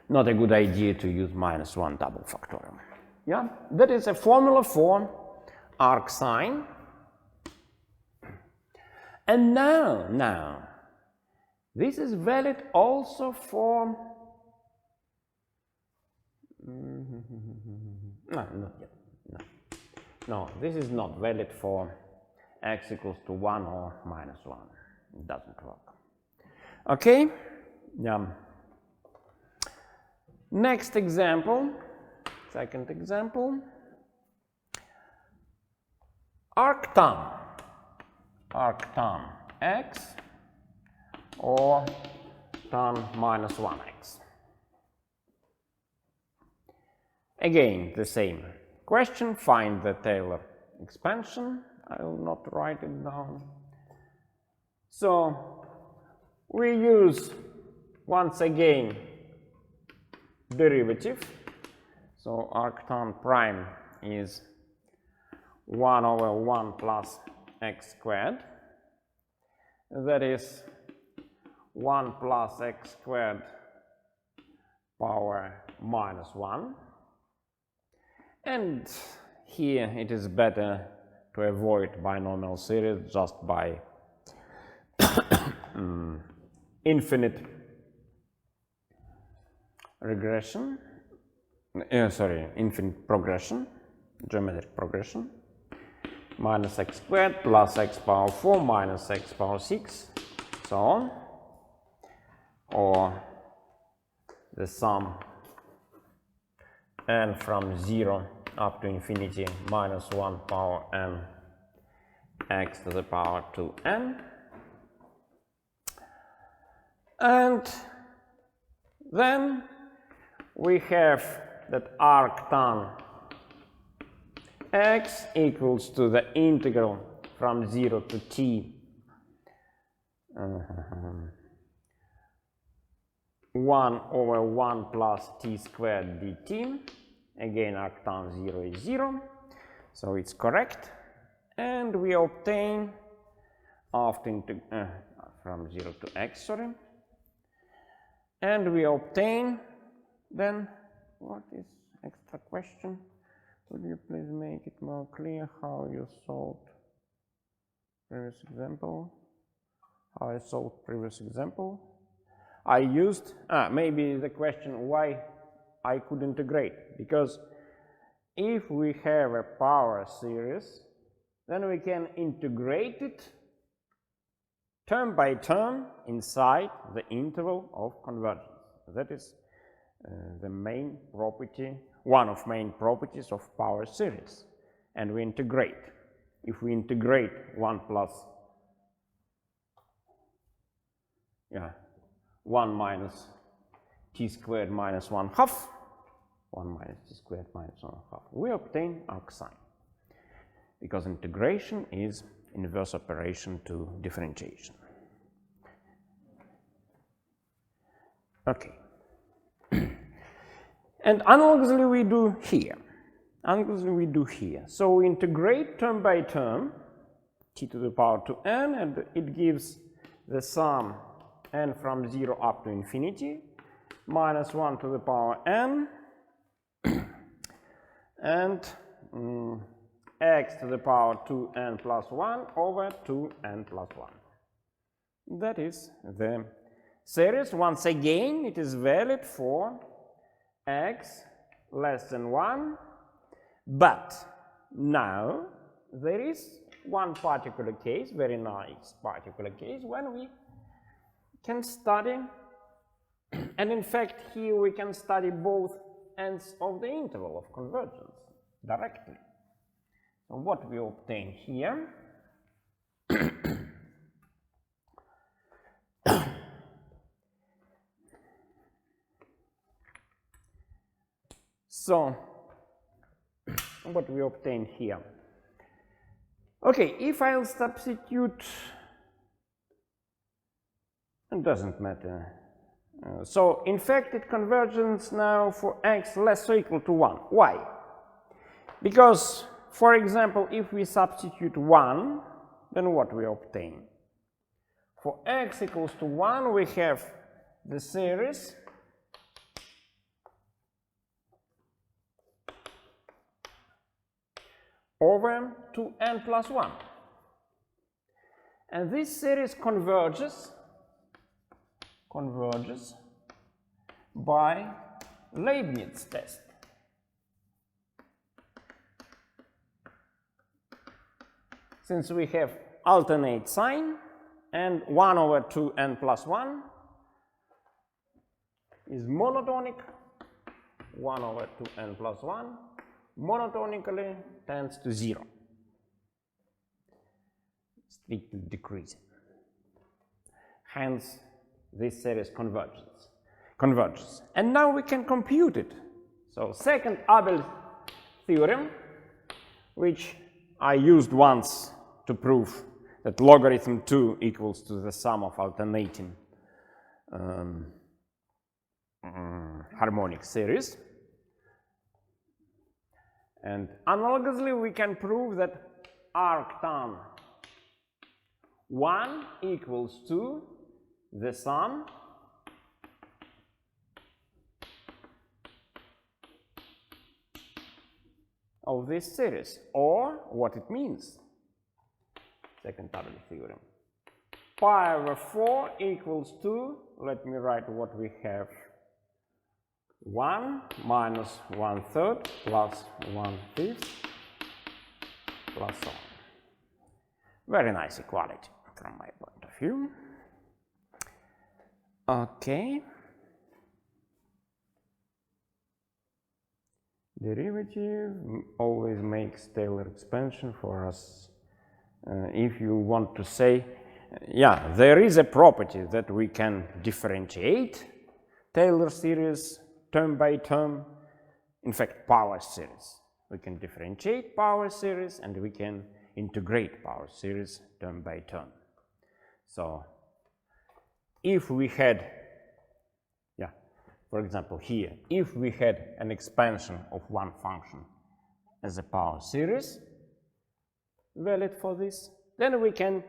not a good idea to use minus 1 double factorial. Yeah, that is a formula for arcsine. And now, this is valid also for, no, not yet, no, this is not valid for x equals to 1 or minus 1, it doesn't work. Okay, yeah. Next example, second example, arctan x or tan minus 1x. Again, the same question, find the Taylor expansion. I will not write it down. So we use once again derivative. So arctan prime is 1 over 1 plus x squared, that is 1 plus x squared power minus 1. And here it is better to avoid binomial series just by infinite regression, infinite progression, geometric progression. Minus x squared plus x power 4 minus x power 6, so on, or the sum n from 0 up to infinity minus 1 power n x to the power 2n. And then we have that arctan x equals to the integral from 0 to t 1 over 1 plus t squared dt. Again, arctan 0 is 0, so it's correct. And we obtain after from 0 to x, sorry. And we obtain then, what is extra question? Could you please make it more clear how you solved previous example? How I solved previous example? I used, maybe the question why I could integrate. Because if we have a power series, then we can integrate it term by term inside the interval of convergence. That is the main property, one of main properties of power series. And we integrate. If we integrate 1 plus 1 minus t squared minus 1/2, 1 minus t squared minus 1/2, we obtain arcsine, because integration is inverse operation to differentiation. Okay. And analogously we do here. So we integrate term by term, t to the power 2n, and it gives the sum n from 0 up to infinity, minus 1 to the power n, and x to the power 2n plus 1 over 2n plus 1. That is the series. Once again, it is valid for x less than 1, but now there is one particular case, very nice particular case, when we can study, and in fact here we can study both ends of the interval of convergence directly. So what we obtain here so what we obtain here. Okay, if I'll substitute, it doesn't matter. So in fact it converges now for x less or equal to 1. Why? Because, for example, if we substitute 1, then what we obtain? For x equals to 1, we have the series over 2n plus 1. And this series converges by Leibniz test. Since we have alternate sign and 1 over 2n plus 1 is monotonic, 1 over 2n plus 1 monotonically tends to 0, strictly decreasing. Hence, this series converges. And now we can compute it. So, second Abel theorem, which I used once to prove that logarithm 2 equals to the sum of alternating harmonic series. And analogously, we can prove that arctan 1 equals to the sum of this series, or what it means. Second Tablet theorem. Pi over 4 equals to, let me write what we have, 1 minus 1/3 plus 1/5 plus so on. Very nice equality from my point of view. Okay. Derivative always makes Taylor expansion for us. If you want to say, yeah, there is a property that we can differentiate Taylor series term by term, in fact power series. We can differentiate power series and we can integrate power series term by term. So if we had, yeah, for example here, if we had an expansion of one function as a power series valid for this, then we can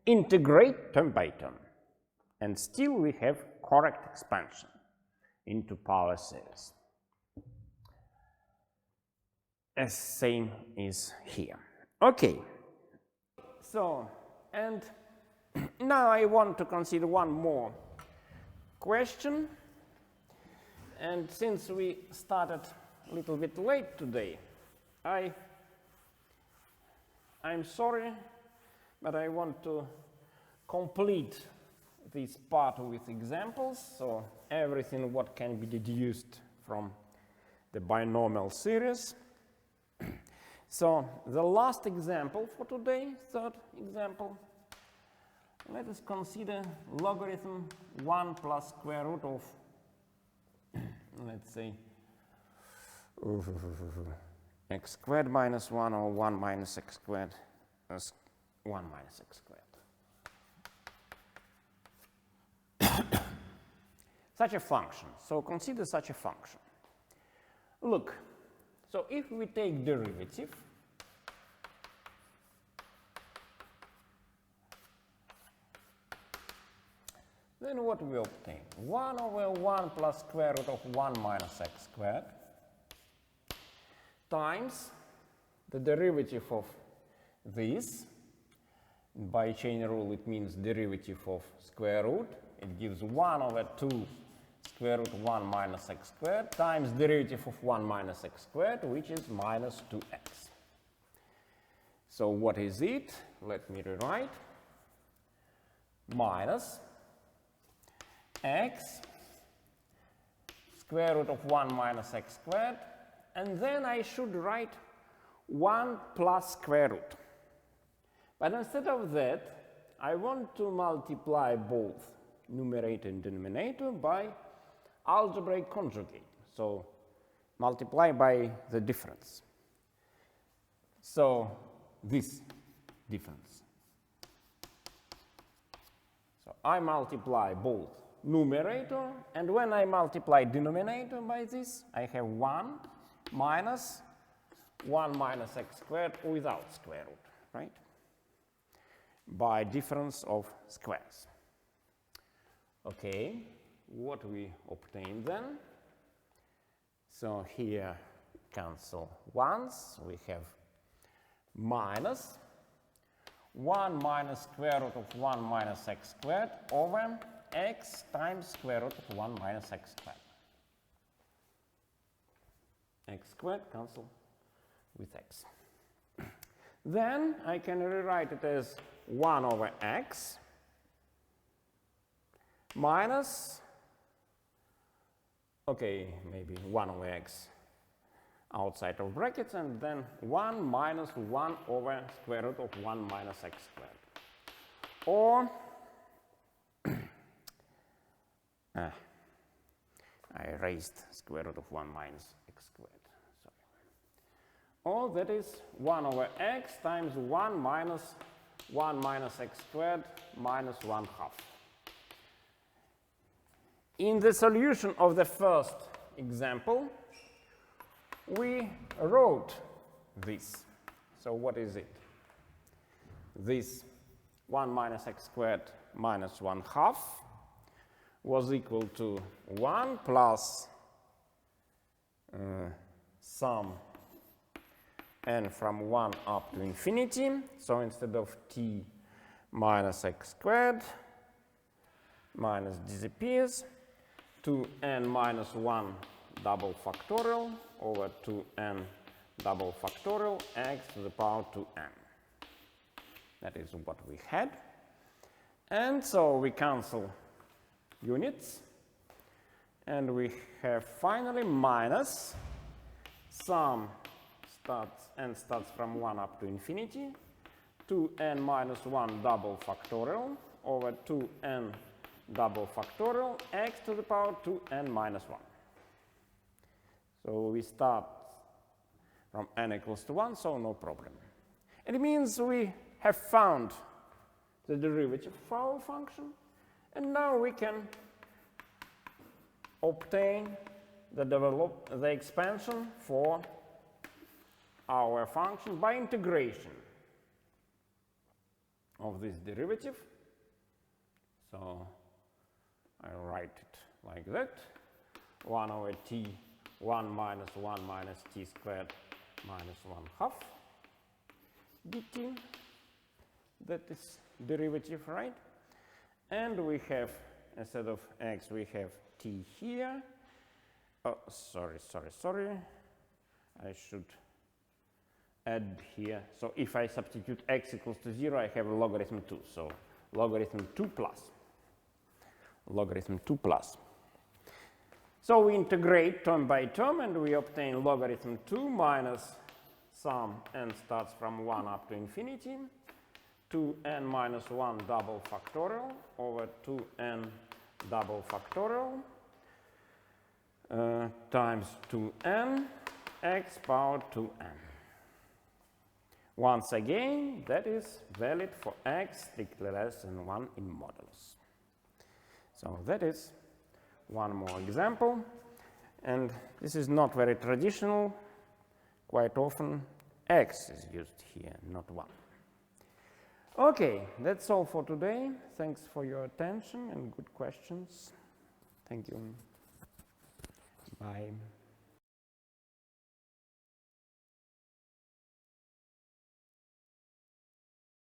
integrate term by term and still we have correct expansion into power series. As same is here. Okay, so and now I want to consider one more question, and since we started a little bit late today, I'm sorry, but I want to complete this part with examples, so everything what can be deduced from the binomial series. So the last example for today, third example, let us consider logarithm 1 plus square root of, let's say, x squared minus 1 or 1 minus x squared as 1 minus x squared. Such a function. So consider such a function. Look, so if we take derivative, then what we obtain? 1 over 1 plus square root of 1 minus x squared times the derivative of this. By chain rule it means derivative of square root. It gives 1 over 2 square root of 1 minus x squared times derivative of 1 minus x squared, which is minus 2x. So what is it? Let me rewrite. Minus x square root of 1 minus x squared, and then I should write 1 plus square root. But instead of that, I want to multiply both numerator and denominator by algebraic conjugate. So multiply by the difference. So this difference. So I multiply both numerator, and when I multiply denominator by this, I have 1 minus 1 minus x squared without square root, right? By difference of squares. Okay, what we obtain then? So here cancel ones, we have minus 1 minus square root of 1 minus x squared over x times square root of 1 minus x squared. X squared cancel with x. Then I can rewrite it as 1 over x minus, okay, maybe 1 over x outside of brackets, and then 1 minus 1 over square root of 1 minus x squared. Or I erased square root of 1 minus x squared. Sorry. Or that is 1 over x times 1 minus 1 minus x squared minus 1 half. In the solution of the first example, we wrote this. So what is it? This 1 minus x squared minus 1/2 was equal to 1 plus sum n from 1 up to infinity. So instead of t minus x squared, minus disappears, 2n minus 1 double factorial over 2n double factorial x to the power 2n. That is what we had. And so we cancel units, and we have finally minus sum starts from 1 up to infinity, 2n minus 1 double factorial over 2n double factorial x to the power 2n minus 1. So we start from n equals to 1, so no problem. It means we have found the derivative of our function, and now we can obtain the expansion for our function by integration of this derivative. So I write it like that: 1 over t, 1 minus 1 minus t squared minus 1/2 dt. That is derivative, right? And we have, instead of x, we have t here. Oh, sorry. I should add here. So if I substitute x equals to 0, I have logarithm 2. So logarithm 2 plus. Logarithm 2 plus. So we integrate term by term, and we obtain logarithm 2 minus sum n starts from 1 up to infinity, 2n minus 1 double factorial over 2n double factorial times 2n x power 2n. Once again, that is valid for x strictly less than 1 in modulus. So that is one more example, and this is not very traditional. Quite often x is used here, not 1. Okay, that's all for today. Thanks for your attention and good questions. Thank you. Bye.